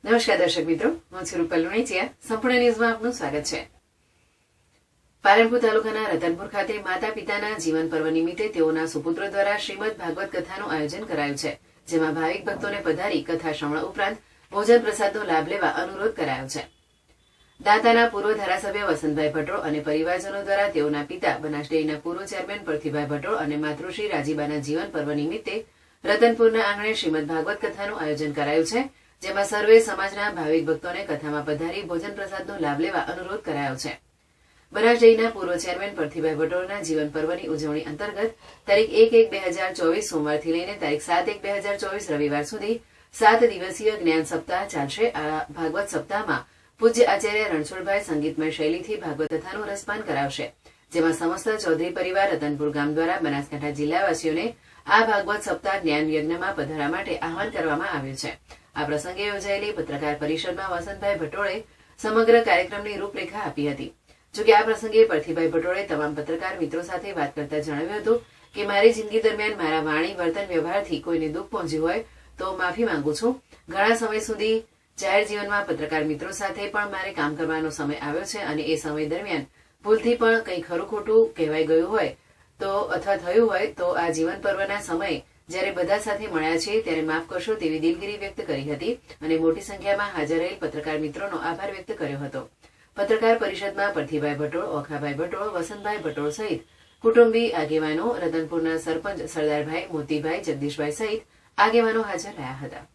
નમસ્કાર દર્શક મિત્રો, હું છું રૂપલ લુણીચિયા. સંપૂર્ણ ન્યૂઝમાં આપનું સ્વાગત છે. પાલનપુર તાલુકાના રતનપુર ખાતે માતા પિતાના જીવન પર્વ નિમિત્તે તેઓના સુપુત્રો દ્વારા શ્રીમદ ભાગવત કથાનું આયોજન કરાયું છે, જેમાં ભાવિક ભક્તોને પધારી કથા શ્રવણ ઉપરાંત ભોજન પ્રસાદનો લાભ લેવા અનુરોધ કરાયો છે. દાંતાના પૂર્વ ધારાસભ્ય વસંતભાઈ ભટ્ટોળ અને પરિવારજનો દ્વારા તેઓના પિતા બનાસ ડેરીના પૂર્વ ચેરમેન પરથીભાઈ ભટ્ટોળ અને માતૃશ્રી રાજીબાના જીવન પર્વ નિમિત્તે રતનપુરના આંગણે શ્રીમદ ભાગવત કથાનું આયોજન કરાયું છે, જેમાં સર્વે સમાજના ભાવિક ભક્તોને કથામાં પધારી ભોજન પ્રસાદનો લાભ લેવા અનુરોધ કરાયો છે. બનાસ ડેરીના પૂર્વ ચેરમેન પરથીભાઈ ભટ્ટોળના જીવન પર્વની ઉજવણી અંતર્ગત તારીખ 1-1-2024 સોમવારથી લઈને તારીખ 7-1-2024 રવિવાર સુધી 7 દિવસીય જ્ઞાન સપ્તાહ ચાલશે. આ ભાગવત સપ્તાહમાં પૂજ્ય આચાર્ય રણછોડભાઈ સંગીતમય શૈલીથી ભાગવત કથાનું રસપાન કરાવશે, જેમાં સમસ્ત ચૌધરી પરિવાર રતનપુર ગામ દ્વારા બનાસકાંઠા જિલ્લાવાસીઓને આ ભાગવત સપ્તાહ જ્ઞાન યજ્ઞમાં પધારવા માટે આહવાન કરવામાં આવ્યું છે. આ પ્રસંગે યોજાયેલી પત્રકાર પરિષદમાં વસંતભાઈ ભટ્ટોળે સમગ્ર કાર્યક્રમની રૂપરેખા આપી હતી. જોકે આ પ્રસંગે પરથીભાઈ ભટ્ટોળે તમામ પત્રકાર મિત્રો સાથે વાત કરતા જણાવ્યું હતું કે મારી જિંદગી દરમિયાન મારા વાણી વર્તન વ્યવહારથી કોઈને દુઃખ પહોંચ્યું હોય તો માફી માંગુ છું. ઘણા સમય સુધી જાહેર જીવનમાં પત્રકાર મિત્રો સાથે પણ મારે કામ કરવાનો સમય આવ્યો છે અને એ સમય દરમિયાન ભૂલથી પણ કંઈ ખરું ખોટું કહેવાઈ ગયું હોય તો અથવા થયું હોય તો આ જીવન પર્વના સમયે જ્યારે બધા સાથે મળ્યા છે ત્યારે માફ કરશો તેવી દિલગીરી વ્યક્ત કરી હતી અને મોટી સંખ્યામાં હાજર રહેલ પત્રકાર મિત્રોનો આભાર વ્યક્ત કર્યો હતો. પત્રકાર પરિષદમાં પરથીભાઈ ભટ્ટોળ, ઓખાભાઈ ભટ્ટોળ, વસંતભાઈ ભટ્ટોળ સહિત કુટુંબી આગેવાનો, રતનપુરના સરપંચ સરદારભાઈ, મોતીભાઈ, જગદીશભાઈ સહિત આગેવાનો હાજર રહ્યા હતા.